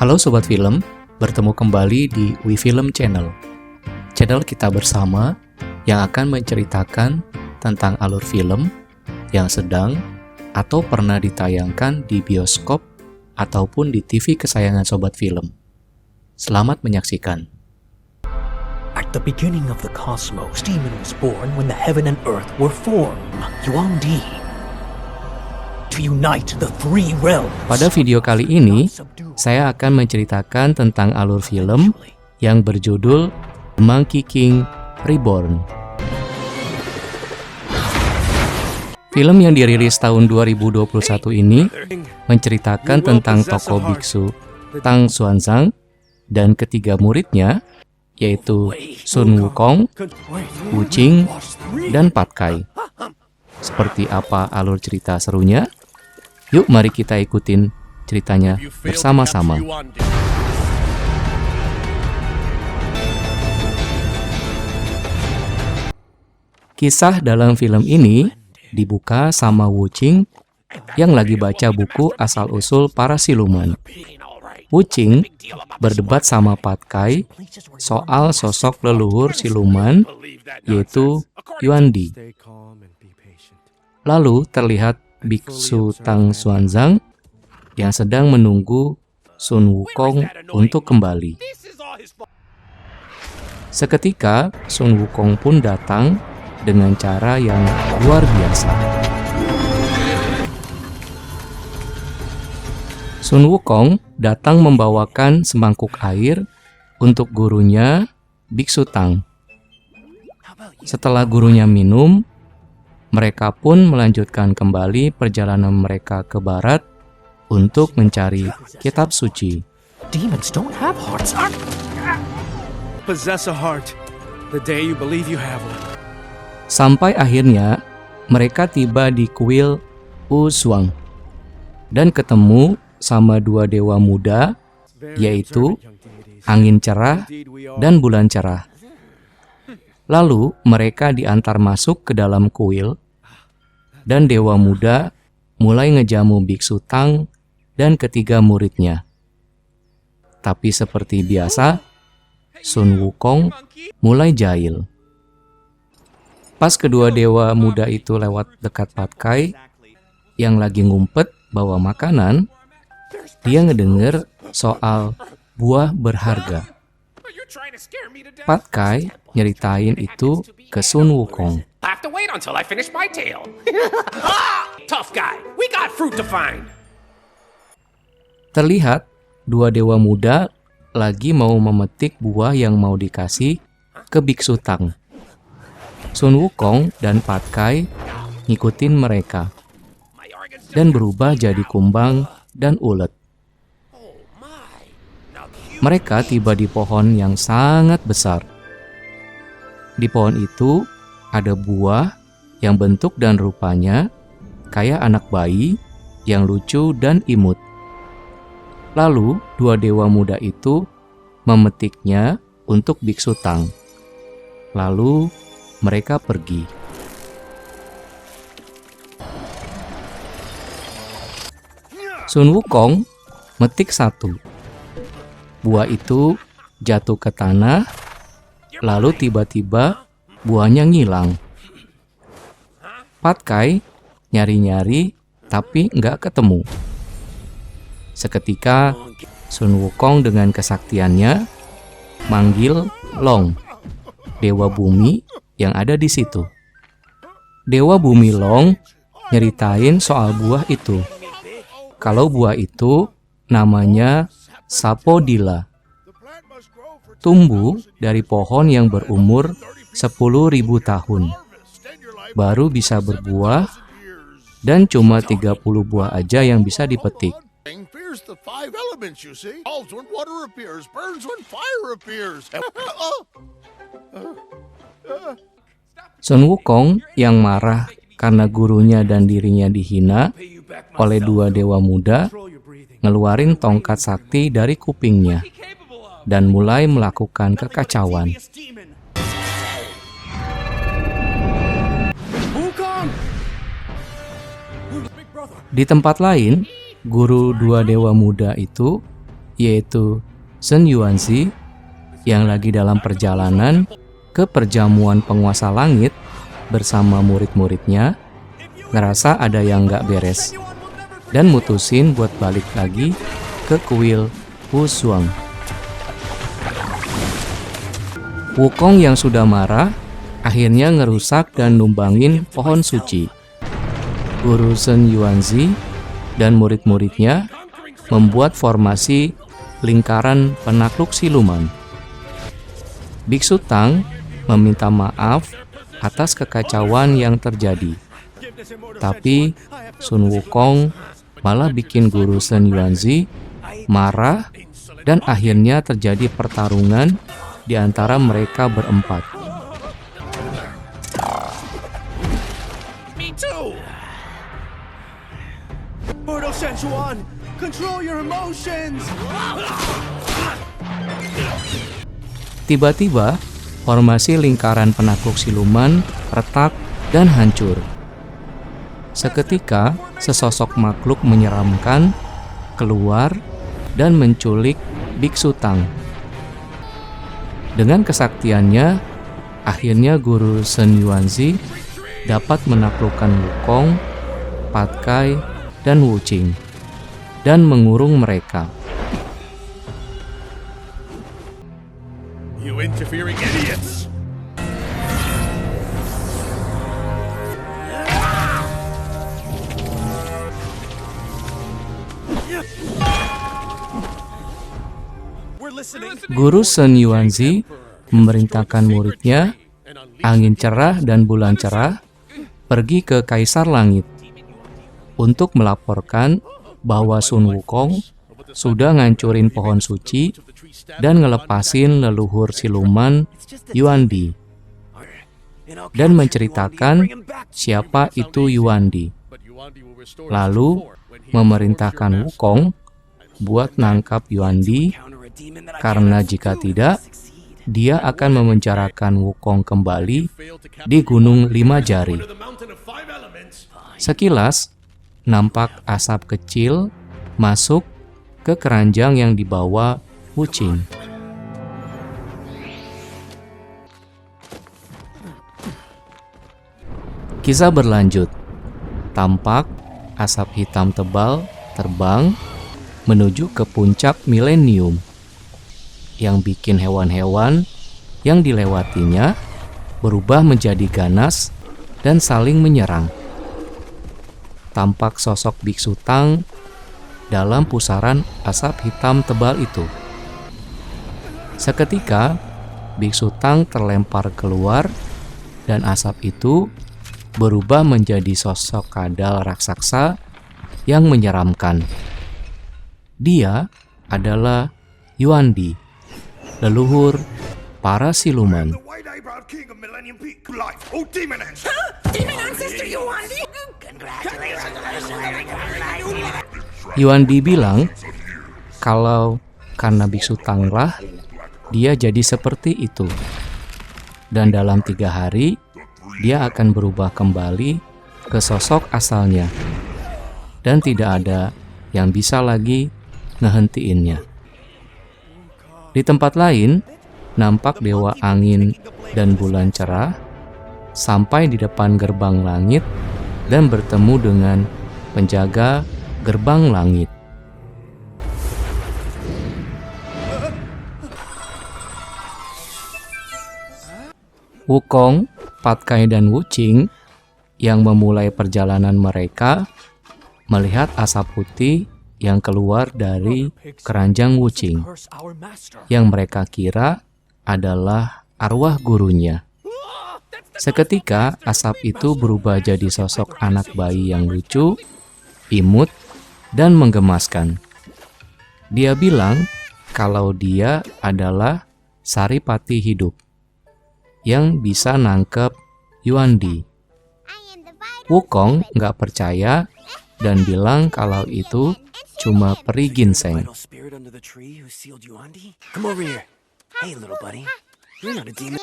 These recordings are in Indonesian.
Halo Sobat Film, bertemu kembali di WeFilm Channel. Channel kita bersama yang akan menceritakan tentang alur film yang sedang atau pernah ditayangkan di bioskop ataupun di TV kesayangan Sobat Film. Selamat menyaksikan. At the beginning of the cosmos, Demon was born when the heaven and earth were formed. Yuan-Di, to unite the three realms. Pada video kali ini, saya akan menceritakan tentang alur film yang berjudul Monkey King Reborn. Film yang dirilis tahun 2021 ini menceritakan tentang tokoh biksu Tang Xuanzang dan ketiga muridnya, yaitu Sun Wukong, Wu Qing, dan Pat Kai. Seperti apa alur cerita serunya? Yuk mari kita ikutin ceritanya bersama-sama. Kisah dalam film ini dibuka sama Wu Qing yang lagi baca buku asal-usul para siluman. Wu Qing berdebat sama Pat Kai soal sosok leluhur siluman, yaitu Yuan-Di. Lalu terlihat biksu Tang Xuanzang yang sedang menunggu Sun Wukong untuk kembali. Seketika Sun Wukong pun datang dengan cara yang luar biasa. Sun Wukong datang membawakan semangkuk air untuk gurunya, Biksu Tang. Setelah gurunya minum, mereka pun melanjutkan kembali perjalanan mereka ke barat untuk mencari kitab suci. Demons don't have hearts. Possess a heart the day you believe you have one. Sampai akhirnya mereka tiba di kuil Wu Shuang dan ketemu sama dua dewa muda, yaitu angin cerah dan bulan cerah. Lalu mereka diantar masuk ke dalam kuil dan dewa muda mulai ngejamu Biksu Tang dan ketiga muridnya. Tapi seperti biasa, Sun Wukong mulai jahil. Pas kedua dewa muda itu lewat dekat Pat Kai yang lagi ngumpet bawa makanan, dia ngedenger soal buah berharga. Pat Kai nyeritain itu ke Sun Wukong. I have to wait until I finish my tale. Tough guy, we got fruit to find. Terlihat dua dewa muda lagi mau memetik buah yang mau dikasih ke Biksu Tang. Sun Wukong dan Pat Kai ngikutin mereka dan berubah jadi kumbang dan ulet. Mereka tiba di pohon yang sangat besar. Di pohon itu ada buah yang bentuk dan rupanya kayak anak bayi yang lucu dan imut. Lalu dua dewa muda itu memetiknya untuk Biksu Tang. Lalu mereka pergi. Sun Wukong metik satu. Buah itu jatuh ke tanah, lalu tiba-tiba buahnya ngilang. Pat Kai nyari-nyari tapi nggak ketemu. Seketika Sun Wukong dengan kesaktiannya manggil Long, dewa bumi yang ada di situ. Dewa bumi Long nyeritain soal buah itu. Kalau buah itu namanya Sapodila. Tumbuh dari pohon yang berumur 10.000 tahun. Baru bisa berbuah dan cuma 30 buah aja yang bisa dipetik. Sun Wukong yang marah karena gurunya dan dirinya dihina oleh dua dewa muda ngeluarin tongkat sakti dari kupingnya dan mulai melakukan kekacauan. Di tempat lain, guru dua dewa muda itu, yaitu Shen Yuanzi, yang lagi dalam perjalanan ke perjamuan penguasa langit bersama murid-muridnya, ngerasa ada yang gak beres dan mutusin buat balik lagi ke kuil Wushuang. Wukong yang sudah marah akhirnya ngerusak dan numbangin pohon suci. Guru Shen Yuanzi dan murid-muridnya membuat formasi lingkaran penakluk siluman. Biksu Tang meminta maaf atas kekacauan yang terjadi. Tapi Sun Wukong malah bikin Guru Shen Yuanzi marah dan akhirnya terjadi pertarungan di antara mereka berempat. Me too! Mortal Shenchuan, control your emotions! Tiba-tiba, formasi lingkaran penakluk siluman retak dan hancur. Seketika, sesosok makhluk menyeramkan keluar dan menculik Biksu Tang. Dengan kesaktiannya, akhirnya Guru Shen Yuanzi dapat menaklukkan Wukong, Patkai, dan Wuqing, dan mengurung mereka. You interfering idiots! Guru Shen Yuanzi memerintahkan muridnya, Angin Cerah dan Bulan Cerah, pergi ke Kaisar Langit untuk melaporkan bahwa Sun Wukong sudah ngancurin pohon suci dan ngelepasin leluhur siluman Yuandi, dan menceritakan siapa itu Yuandi. Lalu memerintahkan Wukong buat nangkap Yuandi, karena jika tidak, dia akan memenjarakan Wukong kembali di Gunung Lima Jari. Sekilas, nampak asap kecil masuk ke keranjang yang dibawa Wuqing. Kisah berlanjut. Tampak asap hitam tebal terbang menuju ke puncak milenium, yang bikin hewan-hewan yang dilewatinya berubah menjadi ganas dan saling menyerang. Tampak sosok Biksu Tang dalam pusaran asap hitam tebal itu. Seketika, Biksu Tang terlempar keluar dan asap itu berubah menjadi sosok kadal raksasa yang menyeramkan. Dia adalah Yuandi, leluhur para siluman. Yuandi bilang kalau karena Biksu Tang lah dia jadi seperti itu, dan dalam 3 hari dia akan berubah kembali ke sosok asalnya, dan tidak ada yang bisa lagi ngehentiinnya. Di tempat lain, nampak Dewa Angin dan Bulan Cerah sampai di depan gerbang langit dan bertemu dengan penjaga gerbang langit. Wukong, Patkai, dan Wuqing yang memulai perjalanan mereka melihat asap putih yang keluar dari keranjang Wuqing, yang mereka kira adalah arwah gurunya. Seketika asap itu berubah jadi sosok anak bayi yang lucu, imut, dan menggemaskan. Dia bilang kalau dia adalah Saripati hidup yang bisa nangkep Yuandi. Wukong nggak percaya dan bilang kalau itu cuma peri ginseng. Come over here. Hey, little buddy. You're not a demon.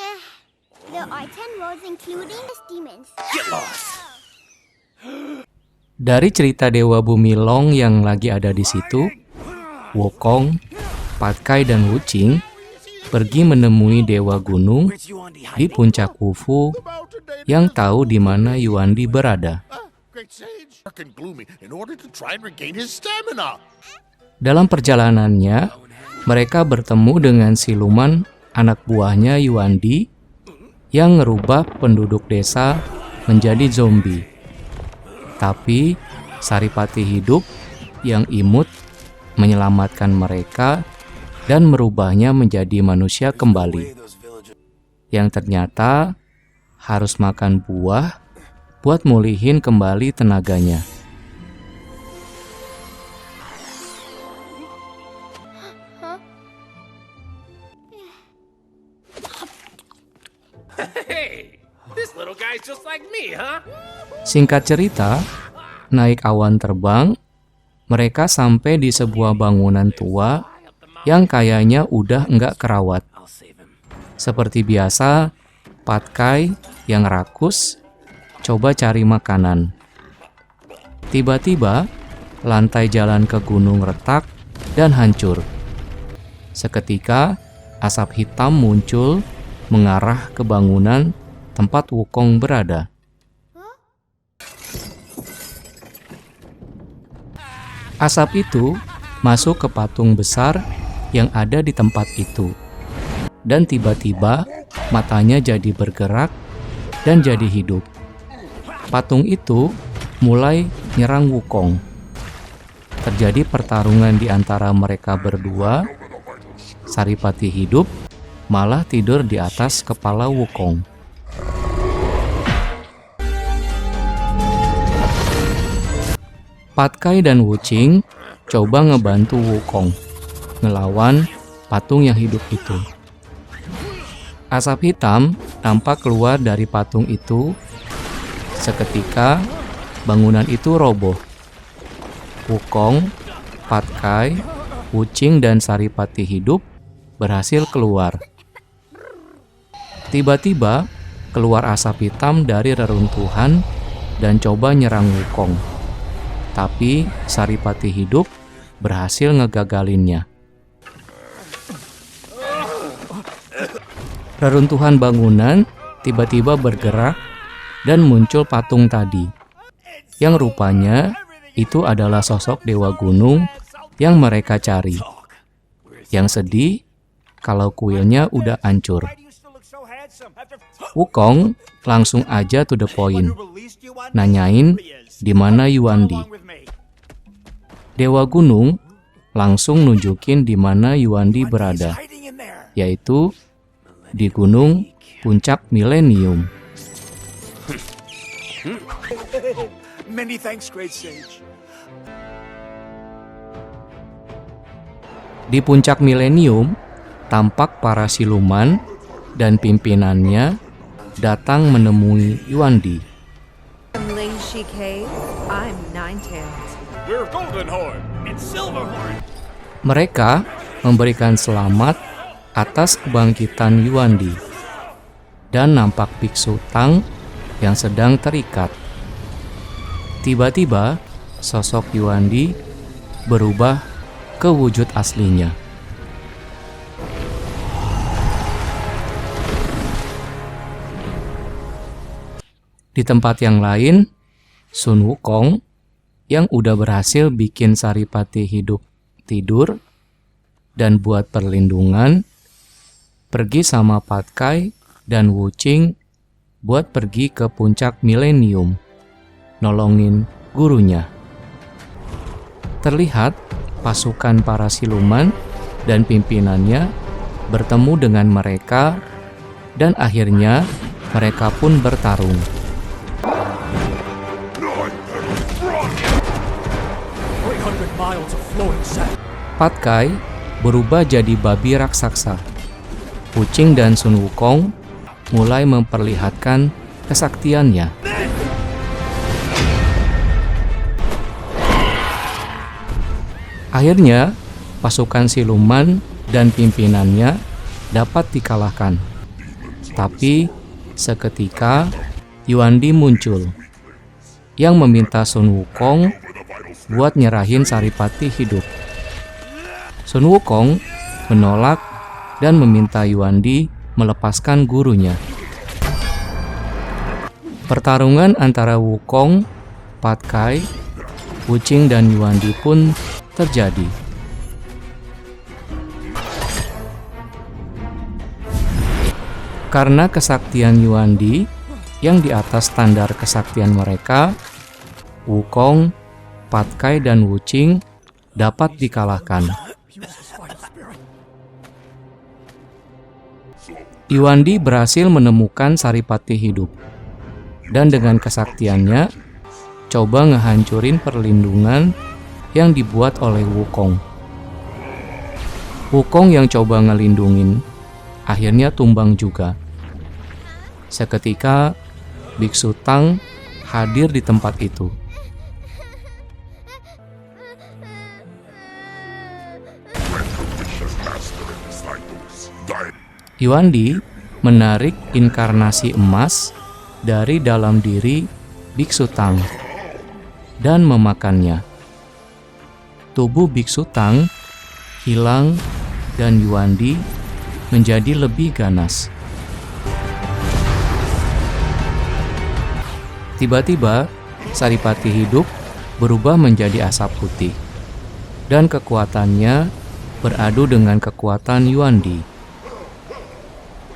There are 10 roads including the demons. Get lost. Dari cerita Dewa Bumi Long yang lagi ada di situ, Wukong Patkai dan Wuching pergi menemui Dewa Gunung di puncak Wufu yang tahu di mana Yuandi berada. Great sage, dark and gloomy, in order to try and regain his stamina. Dalam perjalanannya, mereka bertemu dengan siluman anak buahnya Yuandi yang merubah penduduk desa menjadi zombie. Tapi Saripati hidup yang imut menyelamatkan mereka dan merubahnya menjadi manusia kembali. Yang ternyata harus makan buah buat mulihin kembali tenaganya. Hey, this little guy's just like me, huh? Singkat cerita, naik awan terbang, mereka sampai di sebuah bangunan tua yang kayaknya udah nggak kerawat. Seperti biasa, Patkai yang rakus coba cari makanan. Tiba-tiba, lantai jalan ke gunung retak dan hancur. Seketika, asap hitam muncul mengarah ke bangunan tempat Wukong berada. Asap itu masuk ke patung besar yang ada di tempat itu. Dan tiba-tiba matanya jadi bergerak dan jadi hidup. Patung itu mulai nyerang Wukong. Terjadi pertarungan di antara mereka berdua. Saripati hidup malah tidur di atas kepala Wukong. Patkai dan Wuching coba ngebantu Wukong ngelawan patung yang hidup itu. Asap hitam tampak keluar dari patung itu. Seketika bangunan itu roboh. Wukong, Patkai, Wuching dan Saripati hidup berhasil keluar. Tiba-tiba keluar asap hitam dari reruntuhan dan coba nyerang Wukong. Tapi Saripati hidup berhasil ngegagalinnya. Reruntuhan bangunan tiba-tiba bergerak dan muncul patung tadi. Yang rupanya itu adalah sosok Dewa Gunung yang mereka cari. Yang sedih kalau kuilnya udah hancur. Wukong langsung aja to the point, nanyain di mana Yuandi. Dewa Gunung langsung nunjukin di mana Yuandi berada, yaitu di gunung puncak Millennium. Many thanks, great sage. Di puncak Millennium, tampak para siluman dan pimpinannya datang menemui Yuandi. I'm Ling Shike. I'm Ninetails. We're Goldenhorn and Silverhorn. Mereka memberikan selamat atas kebangkitan Yuandi dan nampak biksu Tang yang sedang terikat. Tiba-tiba sosok Yuandi berubah ke wujud aslinya. Di tempat yang lain, Sun Wukong yang udah berhasil bikin Saripati hidup tidur dan buat perlindungan, pergi sama Patkai dan Wuching buat pergi ke puncak Millennium, nolongin gurunya. Terlihat pasukan para siluman dan pimpinannya bertemu dengan mereka dan akhirnya mereka pun bertarung. Patkai berubah jadi babi raksasa. Wuching dan Sun Wukong mulai memperlihatkan kesaktiannya. Akhirnya, pasukan siluman dan pimpinannya dapat dikalahkan. Tapi, seketika Yuandi muncul yang meminta Sun Wukong buat nyerahin Saripati hidup. Sun Wukong menolak dan meminta Yuandi melepaskan gurunya. Pertarungan antara Wukong, Patkai, Wuqing dan Yuandi pun terjadi. Karena kesaktian Yuandi yang di atas standar kesaktian mereka, Wukong, Patkai dan Wuqing dapat dikalahkan. Yuandi berhasil menemukan Saripati hidup, dan dengan kesaktiannya coba ngehancurin perlindungan yang dibuat oleh Wukong. Wukong yang coba ngelindungin akhirnya tumbang juga. Seketika Biksu Tang hadir di tempat itu. Yuandi menarik inkarnasi emas dari dalam diri Biksu Tang dan memakannya. Tubuh Biksu Tang hilang dan Yuandi menjadi lebih ganas. Tiba-tiba Saripati hidup berubah menjadi asap putih dan kekuatannya beradu dengan kekuatan Yuandi.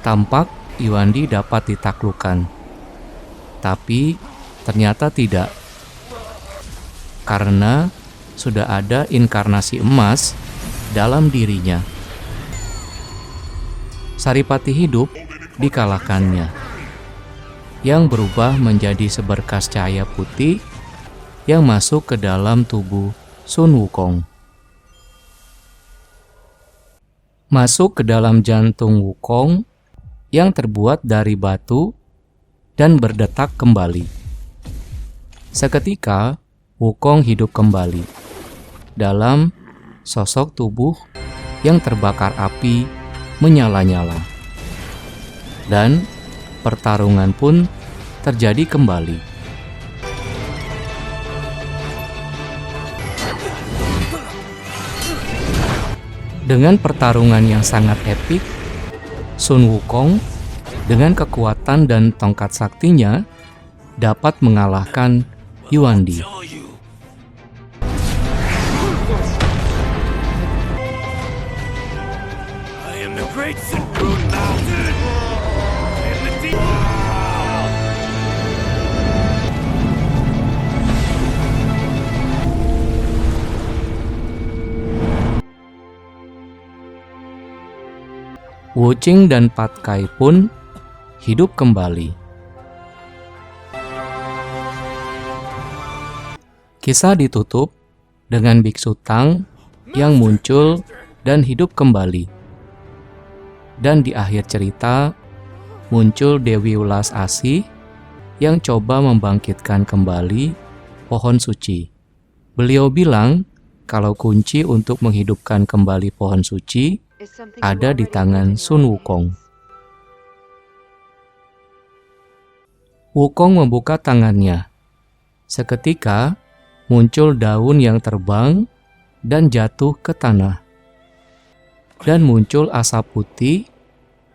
Tampak Yuandi dapat ditaklukkan, tapi ternyata tidak, karena sudah ada inkarnasi emas dalam dirinya. Saripati hidup dikalahkannya, yang berubah menjadi seberkas cahaya putih yang masuk ke dalam tubuh Sun Wukong. Masuk ke dalam jantung Wukong yang terbuat dari batu dan berdetak kembali. Seketika, Wukong hidup kembali dalam sosok tubuh yang terbakar api menyala-nyala. Dan pertarungan pun terjadi kembali. Dengan pertarungan yang sangat epik, Sun Wukong dengan kekuatan dan tongkat saktinya dapat mengalahkan Yuandi. Wuqing dan Patkai pun hidup kembali. Kisah ditutup dengan Biksu Tang yang muncul dan hidup kembali. Dan di akhir cerita muncul Dewi Ulas Asih yang coba membangkitkan kembali pohon suci. Beliau bilang kalau kunci untuk menghidupkan kembali pohon suci ada di tangan Sun Wukong. Wukong membuka tangannya. Seketika muncul daun yang terbang dan jatuh ke tanah. Dan muncul asap putih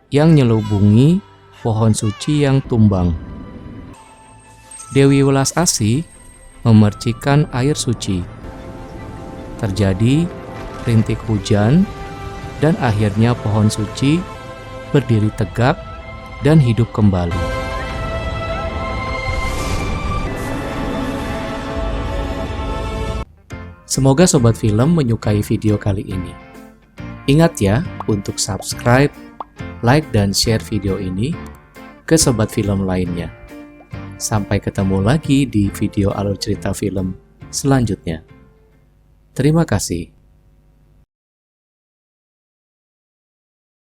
yang nyelubungi pohon suci yang tumbang. Dewi Welas Asih memercikan air suci. Terjadi rintik hujan dan akhirnya pohon suci berdiri tegak dan hidup kembali. Semoga Sobat Film menyukai video kali ini. Ingat ya untuk subscribe, like, dan share video ini ke Sobat Film lainnya. Sampai ketemu lagi di video alur cerita film selanjutnya. Terima kasih.